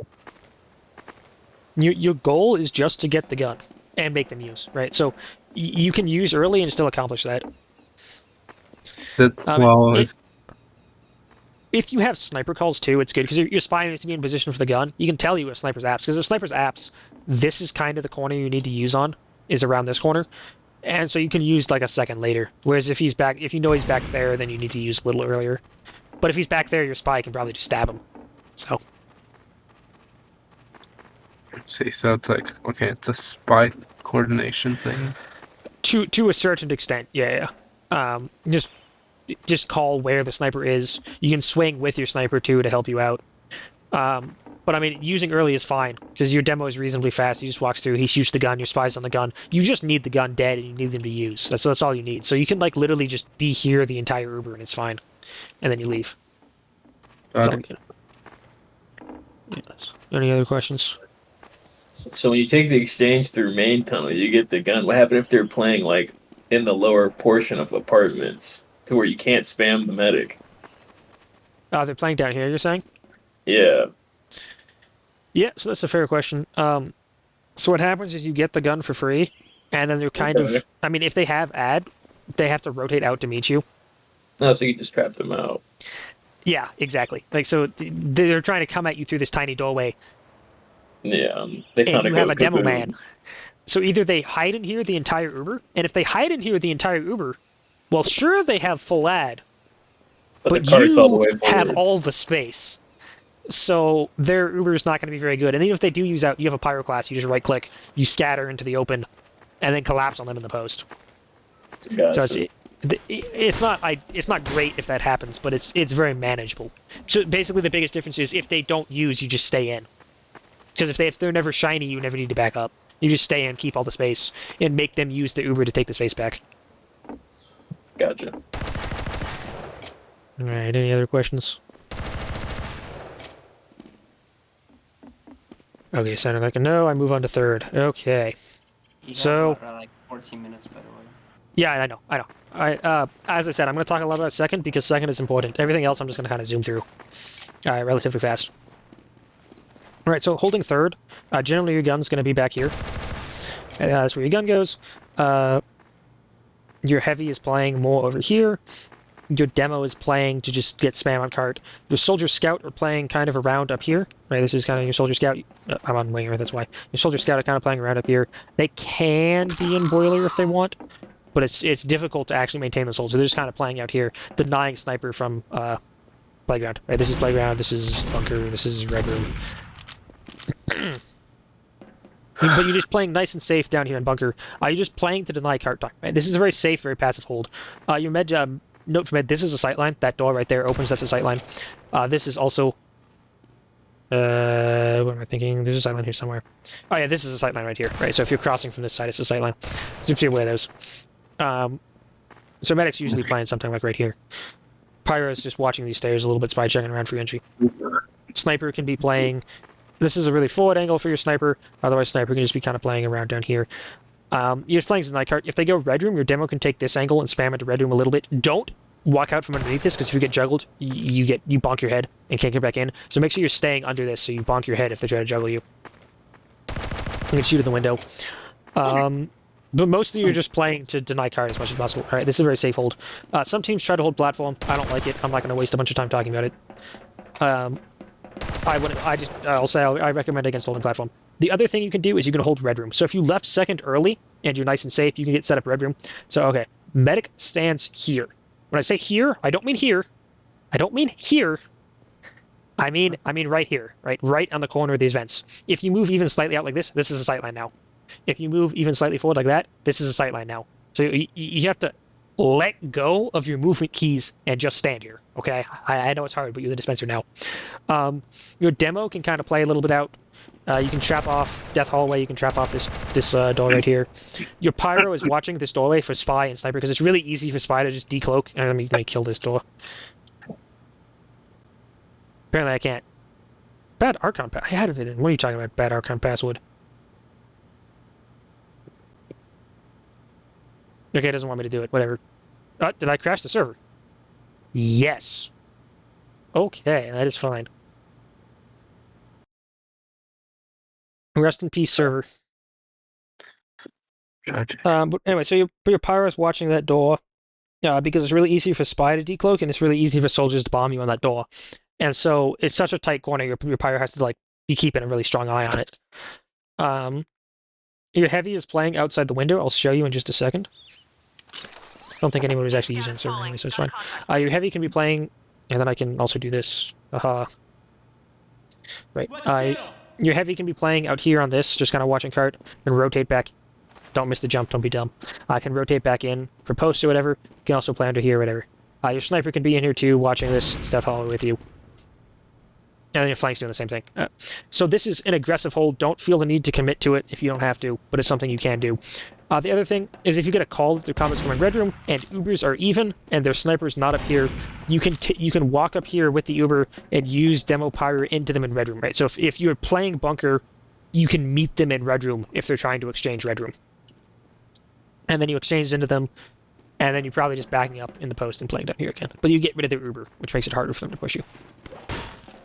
Your goal is just to get the gun and make them use, right? So you can use early and still accomplish that. Well, If you have sniper calls too, it's good because your spy needs to be in position for the gun. You can tell you with sniper's apps because if sniper's apps, this is kind of the corner you need to use on, is around this corner, and so you can use like a second later. Whereas if you know he's back there, then you need to use a little earlier. But if he's back there, your spy can probably just stab him. So. see, so it's like okay, it's a spy coordination thing. To a certain extent, yeah. Just call where the sniper is. You can swing with your sniper too to help you out. But I mean, using early is fine because your demo is reasonably fast. He just walks through, he shoots the gun, your spy's on the gun. You just need the gun dead and you need them to use. That's all you need. So you can like literally just be here the entire Uber and it's fine, and then you leave. It's all good. Yes. Any other questions? So when you take the exchange through main tunnel, you get the gun. What happened if they're playing like in the lower portion of apartments to where you can't spam the medic? They're playing down here, you're saying? Yeah. Yeah, so that's a fair question. So what happens is you get the gun for free, and then they're kind Okay. of... I mean, if they have ad, they have to rotate out to meet you. No, so you just trap them out. Yeah, exactly. Like, so they're trying to come at you through this tiny doorway, Yeah. They and kind you of have go a demo kaboom. man. So either they hide in here the entire Uber, and if they hide in here the entire Uber, well, sure, they have full ad, But but the cart's all the way you have forwards. all the space. So their Uber is not going to be very good. And even if they do use out, you have a pyroclast, you just right click, you scatter into the open, and then collapse on them in the post. Gotcha. So it's not great if that happens, but it's very manageable. So basically, the biggest difference is if they don't use, you just stay in. Because if they're never shiny, you never need to back up. You just stay in, keep all the space, and make them use the Uber to take the space back. Gotcha. All right. Any other questions? Okay, sounding like a no. I move on to third. Okay. You have So- like 14 minutes, by the way. Yeah, I know. As I said, I'm going to talk a lot about second because second is important. Everything else, I'm just going to kind of zoom through relatively fast. All right, so holding third, generally your gun's going to be back here. That's where your gun goes. Your heavy is playing more over here. Your demo is playing to just get spam on cart. Your soldier scout are playing kind of around up here. Right, this is kind of your soldier scout. I'm on winger, that's why. Your soldier scout are kind of playing around up here. They can be in boiler if they want, but it's difficult to actually maintain the soldier. They're just kind of playing out here, denying sniper from playground. Right, this is playground. This is bunker. This is red room. But you're just playing nice and safe down here in bunker. You're just playing to deny cart talk. Right? This is a very safe, very passive hold. Your med note for med. This is a sightline. That door right there opens. That's a sightline. This is also. What am I thinking? There's a sightline here somewhere. Oh yeah, this is a sightline right here. Right. So if you're crossing from this side, it's a sightline. So you aware of those. So medic's usually playing something like right here. Pyro is just watching these stairs a little bit, spy checking around for entry. Sniper can be playing. This is a really forward angle for your sniper. Otherwise, sniper can just be kind of playing around down here. You're just playing some night cart. If they go red room, your demo can take this angle and spam into red room a little bit. Don't walk out from underneath this because if you get juggled, you bonk your head and can't get back in. So make sure you're staying under this so you bonk your head if they try to juggle you. You can shoot at the window. But mostly you're just playing to deny card as much as possible. All right, this is a very safe hold. Some teams try to hold platform. I don't like it. I'm not going to waste a bunch of time talking about it. I wouldn't. I'll say I recommend against holding platform. The other thing you can do is you can hold red room. So if you left second early and you're nice and safe, you can get set up red room. So okay, medic stands here. When I say here, I don't mean here. I don't mean here. I mean right here, right on the corner of these vents. If you move even slightly out like this is a sightline now. If you move even slightly forward like that, this is a sightline now. So you have to let go of your movement keys and just stand here. Okay, I know it's hard, but you're the dispenser now. Your demo can kind of play a little bit out. You can trap off Death Hallway. You can trap off this door right here. Your pyro is watching this doorway for spy and sniper because it's really easy for spy to just decloak and let me kill this door. Apparently I can't. Bad Archon pass. I had it in. What are you talking about? Bad Archon password. Okay, it doesn't want me to do it. Whatever. Did I crash the server? Yes. Okay, that is fine. Rest in peace, server. Tragic. But anyway, so your pyro is watching that door because it's really easy for spy to decloak and it's really easy for soldiers to bomb you on that door. And so it's such a tight corner, your pyro has to like be keeping a really strong eye on it. Your heavy is playing outside the window. I'll show you in just a second. I don't think anyone was actually using the server anyway, so it's fine. Your heavy can be playing, and then I can also do this. Right. Your heavy can be playing out here on this, just kind of watching cart, and rotate back. Don't miss the jump, don't be dumb. I can rotate back in for posts or whatever. You can also play under here or whatever. Your sniper can be in here too, watching this Death Hallway with you. And then your flank's doing the same thing. So this is an aggressive hold. Don't feel the need to commit to it if you don't have to, but it's something you can do. The other thing is if you get a call that their combat's coming red room and Ubers are even and their sniper's not up here, you can walk up here with the Uber and use demo pyro into them in red room, right? So if you're playing bunker, you can meet them in red room if they're trying to exchange red room. And then you exchange into them, and then you're probably just backing up in the post and playing down here again. But you get rid of their Uber, which makes it harder for them to push you.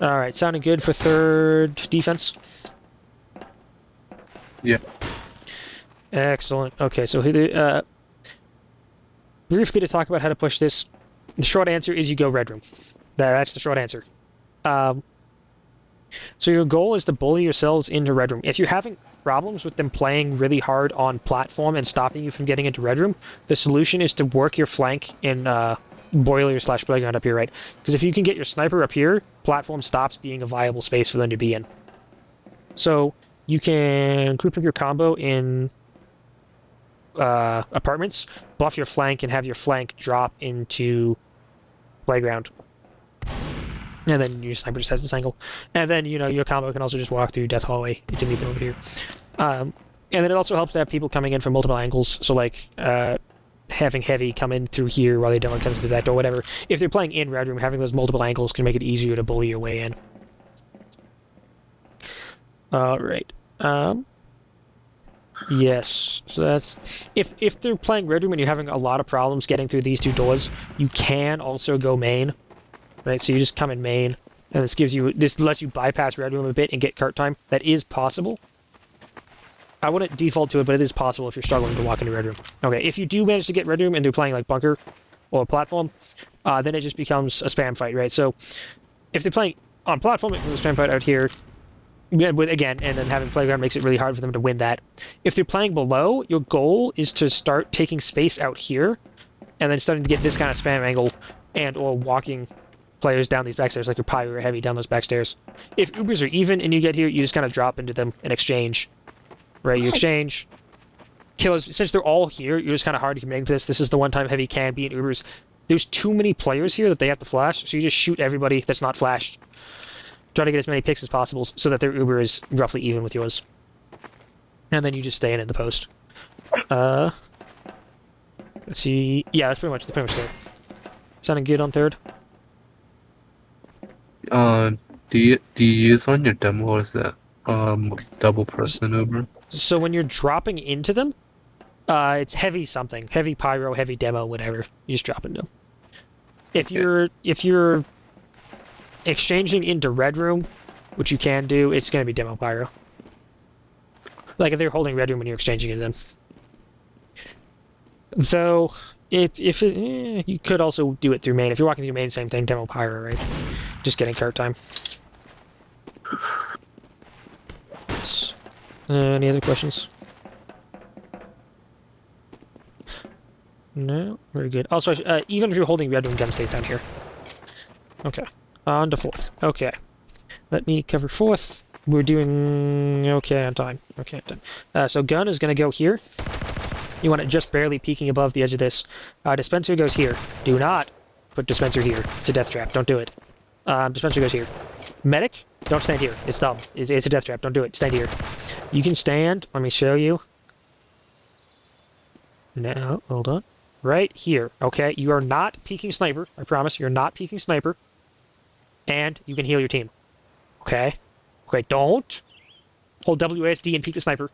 All right, sounding good for third defense. Yeah. Excellent. Okay, so briefly to talk about how to push this. The short answer is you go red room. That's the short answer. So your goal is to bully yourselves into red room. If you're having problems with them playing really hard on platform and stopping you from getting into red room, the solution is to work your flank in boiler/playground up here, right? Because if you can get your sniper up here, platform stops being a viable space for them to be in. So you can group up your combo in apartments, buff your flank, and have your flank drop into playground. And then your sniper just has this angle. And then, your combo can also just walk through Death Hallway to meet them over here. And then it also helps to have people coming in from multiple angles. So, like, having heavy come in through here while they don't come through that door, whatever. If they're playing in red room, having those multiple angles can make it easier to bully your way in. Alright. Yes, so that's... If they're playing red room and you're having a lot of problems getting through these two doors, you can also go main. Right, so you just come in main, and this lets you bypass red room a bit and get cart time. That is possible. I wouldn't default to it, but it is possible if you're struggling to walk into red room. Okay, if you do manage to get red room and they're playing like bunker or platform, then it just becomes a spam fight, right? So if they're playing on platform, it becomes a spam fight out here. Again, and then having playground makes it really hard for them to win that. If they're playing below, your goal is to start taking space out here, and then starting to get this kind of spam angle, or walking players down these backstairs, like your pyro or heavy down those backstairs. If Ubers are even and you get here, you just kind of drop into them and exchange. Right, you exchange. Killers, since they're all here, you're just kind of hard to commit to this. This is the one time heavy can be in Ubers. There's too many players here that they have to flash, so you just shoot everybody that's not flashed. Try to get as many picks as possible so that their Uber is roughly even with yours. And then you just stay in the post. Let's see. Yeah, that's pretty much there. Sounding good on third? Do you use on your demo, or is that double person Uber? So when you're dropping into them, it's heavy something, heavy pyro, heavy demo, whatever. You just drop into them. If you're exchanging into red room, which you can do, it's gonna be demo pyro. Like if they're holding red room when you're exchanging into them. Though, if it, you could also do it through main. If you're walking through main, same thing, demo pyro, right? Just getting cart time. Any other questions? No? Very good. Also, even if you're holding red, gun stays down here. Okay. On to fourth. Okay. Let me cover fourth. We're doing okay on time. Okay on time. So gun is going to go here. You want it just barely peeking above the edge of this. Dispenser goes here. Do not put dispenser here. It's a death trap. Don't do it. Dispenser goes here. Medic, don't stand here. It's dumb. It's a death trap. Don't do it. Stand here. You can stand. Let me show you. No, hold on. Right here. Okay, you are not peeking sniper. I promise. You're not peeking sniper. And you can heal your team. Okay? Okay, don't hold WASD and peek the sniper.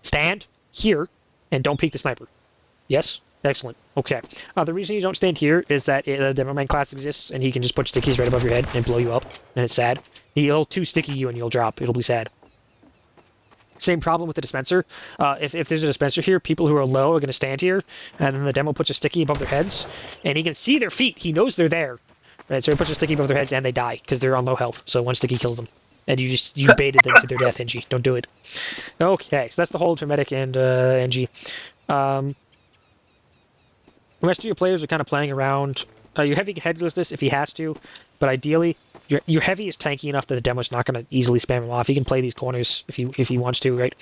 Stand here and don't peek the sniper. Yes? Excellent. Okay. The reason you don't stand here is that the demo man class exists and he can just put stickies right above your head and blow you up. And it's sad. He'll two-sticky you and you'll drop. It'll be sad. Same problem with the dispenser. If there's a dispenser here, people who are low are going to stand here, and then the demo puts a sticky above their heads, and he can see their feet. He knows they're there. Right, so he puts a sticky above their heads and they die because they're on low health. So one sticky kills them. And you baited them to their death, NG. Don't do it. Okay, so that's the hold for medic and NG. The rest of your players are kind of playing around. Your heavy can head with this if he has to, but ideally, your heavy is tanky enough that the demo's not going to easily spam him off. He can play these corners if he wants to, right?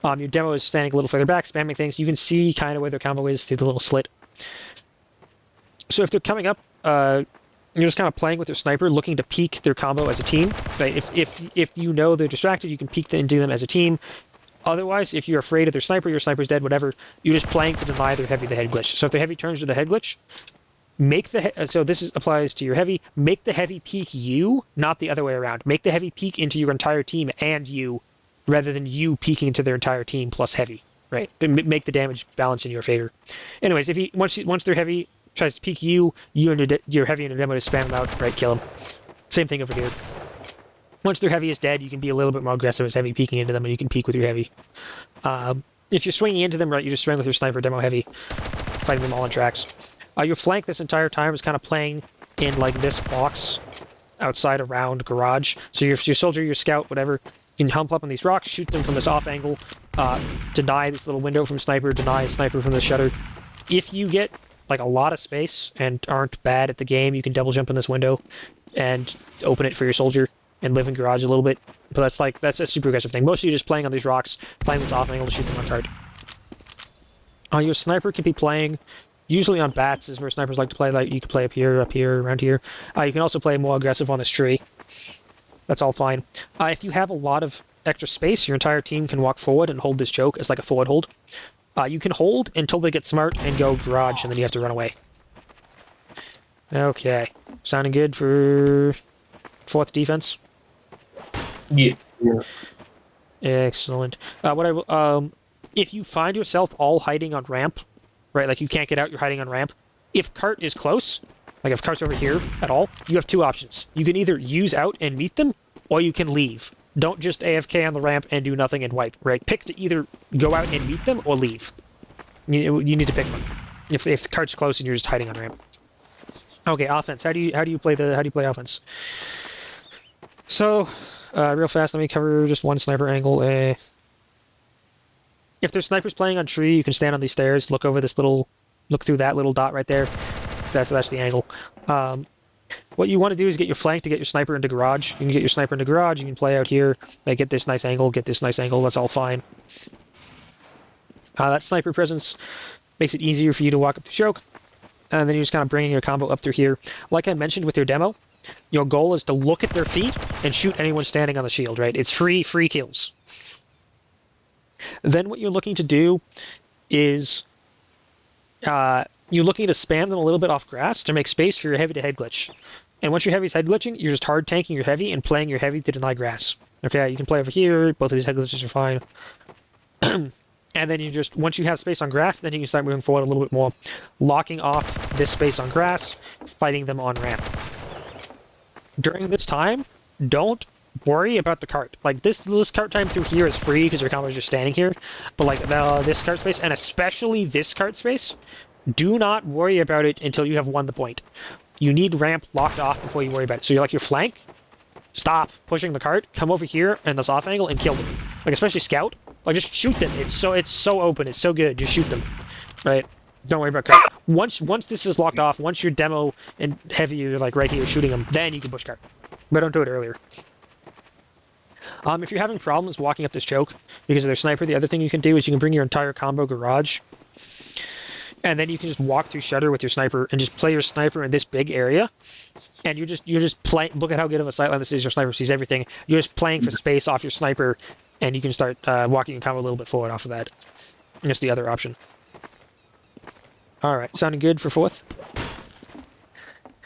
Your demo is standing a little further back, spamming things. You can see kind of where their combo is through the little slit. So if they're coming up, you're just kind of playing with your sniper, looking to peek their combo as a team. Right? If you know they're distracted, you can peek into them as a team. Otherwise, if you're afraid of their sniper, your sniper's dead, whatever, you're just playing to deny their heavy the head glitch. So if their heavy turns to the head glitch, so this applies to your heavy, make the heavy peek you, not the other way around. Make the heavy peek into your entire team and you, rather than you peeking into their entire team plus heavy. Right? Make the damage balance in your favor. Anyways, once their heavy tries to peek you and your heavy and your demo to spam them out, right, kill them. Same thing over here. Once their heavy is dead, you can be a little bit more aggressive as heavy peeking into them, and you can peek with your heavy. If you're swinging into them, right, you're just swinging with your sniper, demo heavy, fighting them all on tracks. Your flank this entire time is kind of playing in like this box outside around garage. So your soldier, your scout, whatever, you can hump up on these rocks, shoot them from this off angle, deny this little window from sniper, deny a sniper from the shutter. If you get like a lot of space and aren't bad at the game, you can double jump in this window and open it for your soldier and live in garage a little bit. But that's a super aggressive thing. Most of you just playing on these rocks, playing this off angle to shoot them on card. Your sniper can be playing usually on bats is where snipers like to play. Like you can play up here, around here. You can also play more aggressive on this tree. That's all fine. If you have a lot of extra space, your entire team can walk forward and hold this choke as like a forward hold. You can hold until they get smart and go garage, and then you have to run away. Okay. Sounding good for fourth defense? Yeah. Excellent. If you find yourself all hiding on ramp, right, like you can't get out, you're hiding on ramp, if cart is close, like if cart's over here at all, you have two options. You can either use out and meet them, or you can leave. Don't just AFK on the ramp and do nothing and wipe, right? Pick to either go out and meet them or leave. You need to pick one. If the cart's close and you're just hiding on ramp. Okay, offense. How do you play offense? So, real fast, let me cover just one sniper angle. If there's snipers playing on tree, you can stand on these stairs, look through that little dot right there. That's the angle. What you want to do is get your flank to get your sniper into garage. You can get your sniper into garage, you can play out here, get this nice angle, that's all fine. That sniper presence makes it easier for you to walk up the choke, and then you're just kind of bringing your combo up through here. Like I mentioned with your demo, your goal is to look at their feet and shoot anyone standing on the shield, right? It's free kills. Then what you're looking to do is you're looking to spam them a little bit off grass to make space for your heavy to head glitch. And once your heavy's head glitching, you're just hard tanking your heavy and playing your heavy to deny grass. Okay, you can play over here, both of these head glitches are fine. And then you just, once you have space on grass, then you can start moving forward a little bit more. Locking off this space on grass, fighting them on ramp. During this time, don't worry about the cart. Like this cart time through here is free because your combo is just standing here. But like this cart space, and especially this cart space, Do not worry about it until you have won the point. You need ramp locked off before you worry about it. So you're like your flank, stop pushing the cart, come over here in this off angle and kill them. Like especially scout, like just shoot them. It's so open, it's so good. Just shoot them, right? Don't worry about cart. Once this is locked off, once your demo and heavy are like right here shooting them, then you can push cart. But don't do it earlier. If you're having problems walking up this choke because of their sniper, the other thing you can do is you can bring your entire combo garage, and then you can just walk through shutter with your sniper and just play your sniper in this big area. And you're just playing. Look at how good of a sightline this is. Your sniper sees everything. You're just playing for space off your sniper, and you can start walking your combo a little bit forward off of that. And that's the other option. All right, sounding good for fourth.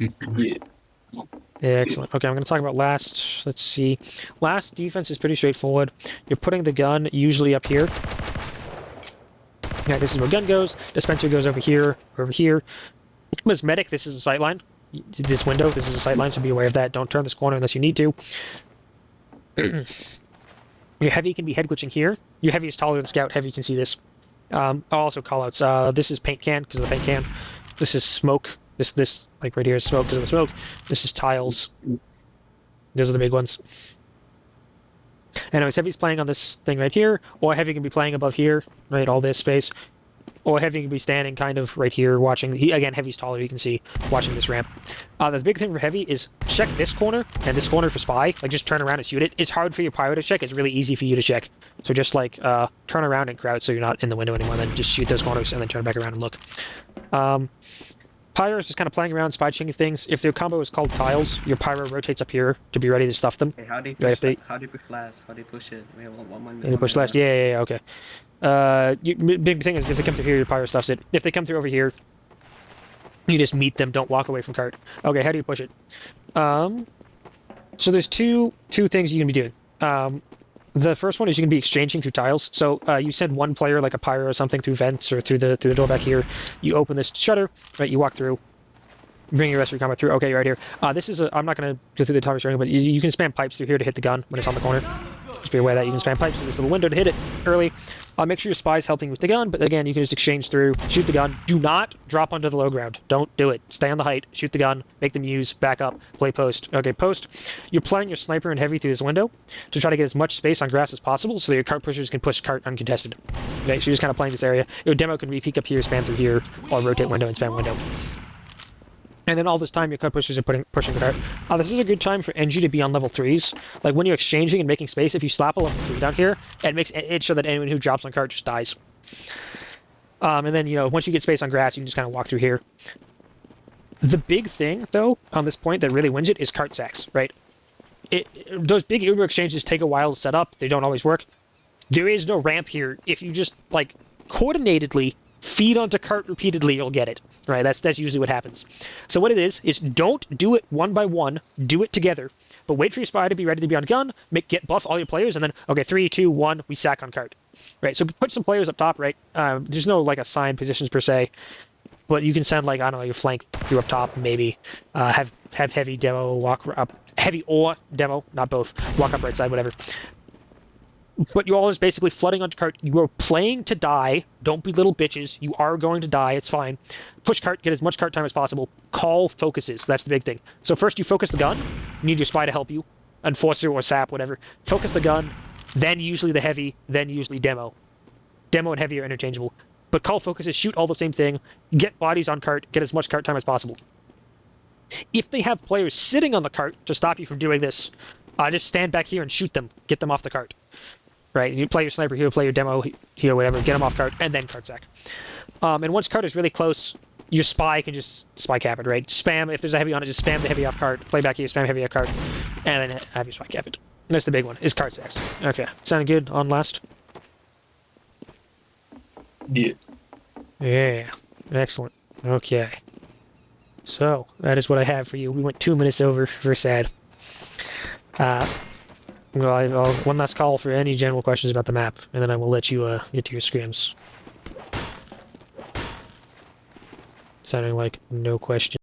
Yeah. Yeah, excellent. Okay, I'm going to talk about last. Let's see. Last defense is pretty straightforward. You're putting the gun usually up here. Yeah, this is where gun goes. Dispenser goes over here, over here. As medic, this is a sightline. This window, this is a sightline, so be aware of that. Don't turn this corner unless you need to. Your heavy can be head glitching here. Your heavy is taller than scout. Heavy can see this. I'll also call outs. This is paint can because of the paint can. This is smoke. This like right here is smoke because of the smoke. This is tiles. Those are the big ones. Anyways, heavy's playing on this thing right here, or heavy can be playing above here, right? All this space. Or heavy can be standing kind of right here watching. Again, heavy's taller, you can see, watching this ramp. The big thing for heavy is check this corner and this corner for spy. Like, just turn around and shoot it. It's hard for your pyro to check. It's really easy for you to check. So just, like, turn around and crouch so you're not in the window anymore. Then just shoot those corners and then turn back around and look. Pyro is just kind of playing around, spy checking things. If their combo is called tiles, your pyro rotates up here to be ready to stuff them. Hey, how do you Right, push if how do you push last? How do you push it? We have one You push last. Yeah, okay. Big thing is if they come through here, your pyro stuffs it. If they come through over here, you just meet them. Don't walk away from cart. Okay, how do you push it? So there's two things you can be doing. The first one is you can be exchanging through tiles. So you send one player, like a pyro or something, through vents or through the door back here. You open this shutter, right? You walk through. Bring your rest of your combat through. Okay, you're right here. This is I'm not going to go through the topic string, but you can spam pipes through here to hit the gun when it's on the corner. Just be aware that you can spam pipes through this little window to hit it early. Make sure your spy's helping with the gun, but again, you can just exchange through, shoot the gun. Do not drop onto the low ground. Don't do it. Stay on the height, shoot the gun, make them use, back up, play post. Okay, post. You're playing your sniper and heavy through this window to try to get as much space on grass as possible so that your cart pushers can push cart uncontested. Okay, so you're just kind of playing this area. Your demo can re-peek up here, spam through here, or rotate window and spam window. And then all this time, your cart pushers are pushing the cart. This is a good time for NG to be on level 3s. Like, when you're exchanging and making space, if you slap a level 3 down here, it makes it so that anyone who drops on cart just dies. And then, once you get space on grass, you can just kind of walk through here. The big thing, though, on this point that really wins it is cart sacks, right? Those big Uber exchanges take a while to set up. They don't always work. There is no ramp here. If you just, like, coordinatedly feed onto cart repeatedly, you'll get it. Right? That's usually what happens. So what it is don't do it one by one. Do it together. But wait for your spy to be ready to be on gun. Get buff all your players, and then, okay, 3, 2, 1, we sack on cart. Right? So put some players up top, right? There's no, like, assigned positions per se. But you can send, like, I don't know, your flank through up top, maybe. Have heavy demo walk up. Heavy or demo, not both. Walk up right side, whatever. But you all is basically flooding onto cart. You are playing to die. Don't be little bitches. You are going to die. It's fine. Push cart. Get as much cart time as possible. Call focuses. That's the big thing. So first you focus the gun. You need your spy to help you. Enforcer or sap, whatever. Focus the gun. Then usually the heavy. Then usually demo. Demo and heavy are interchangeable. But call focuses. Shoot all the same thing. Get bodies on cart. Get as much cart time as possible. If they have players sitting on the cart to stop you from doing this, just stand back here and shoot them. Get them off the cart. Right, you play your sniper here, play your demo here, whatever, get them off cart, and then cart sack. And once cart is really close, your spy can just spy cap it, right? Spam, if there's a heavy on it, just spam the heavy off cart, play back here, spam heavy off cart, and then have your spy cap it. And that's the big one, is cart sacks. Okay, sounding good on last? Yeah. Yeah, excellent. Okay. So, that is what I have for you. We went 2 minutes over, very sad. Well, I'll one last call for any general questions about the map, and then I will let you get to your scrims. Sounding like no question.